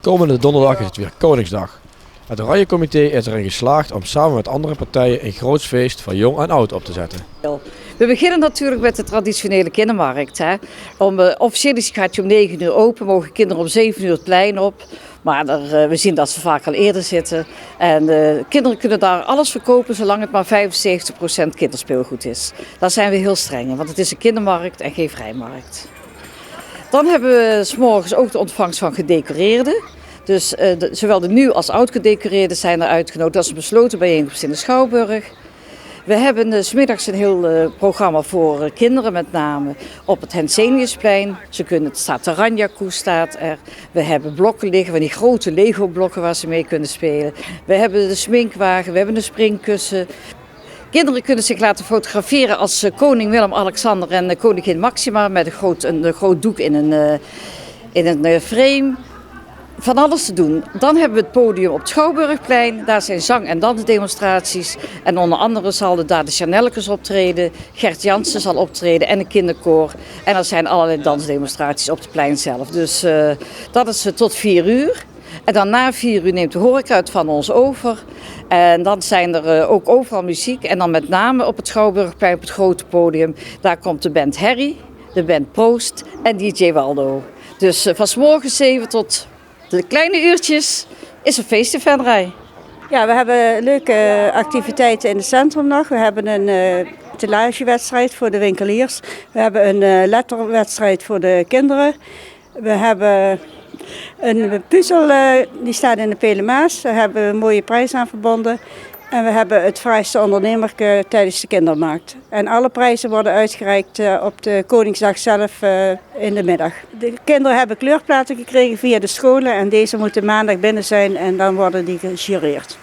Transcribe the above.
Komende donderdag is het weer Koningsdag. Het Oranje Comité is erin geslaagd om samen met andere partijen een groots feest van jong en oud op te zetten. We beginnen natuurlijk met de traditionele kindermarkt. Hè. Officieel gaat die om 9 uur open, mogen kinderen om 7 uur het plein op. Maar we zien dat ze vaak al eerder zitten. En kinderen kunnen daar alles verkopen zolang het maar 75% kinderspeelgoed is. Daar zijn we heel streng in, want het is een kindermarkt en geen vrijmarkt. Dan hebben we 's morgens ook de ontvangst van gedecoreerden. Dus zowel de nieuw als oud gedecoreerden zijn er uitgenodigd. Dat is een besloten bijeenkomst in de Schouwburg. We hebben 's middags een heel programma voor kinderen, met name op het Henseniusplein. Het staat de Ranjakoe staat er. We hebben blokken liggen, van die grote Lego blokken waar ze mee kunnen spelen. We hebben de sminkwagen, we hebben een springkussen. Kinderen kunnen zich laten fotograferen als koning Willem-Alexander en koningin Maxima met een groot doek in een frame. Van alles te doen. Dan hebben we het podium op het Schouwburgplein. Daar zijn zang- en dansdemonstraties. En onder andere zal daar de Chanelkes optreden. Gert Jansen zal optreden en een kinderkoor. En er zijn allerlei dansdemonstraties op het plein zelf. Dus dat is tot 4 uur. En dan na 4 uur neemt de horeca het van ons over. En dan zijn er ook overal muziek. En dan met name op het Schouwburgplein, op het grote podium. Daar komt de band Harry, de band Proost en DJ Waldo. Dus van 's morgens 7 tot de kleine uurtjes is een feest in Venray. Ja, we hebben leuke activiteiten in het centrum nog. We hebben een telagewedstrijd voor de winkeliers. We hebben een letterwedstrijd voor de kinderen. We hebben een puzzel, die staat in de Pelemaas. Daar hebben we een mooie prijs aan verbonden. En we hebben het vrijste ondernemerke tijdens de kindermarkt. En alle prijzen worden uitgereikt op de Koningsdag zelf in de middag. De kinderen hebben kleurplaten gekregen via de scholen en deze moeten maandag binnen zijn en dan worden die gejureerd.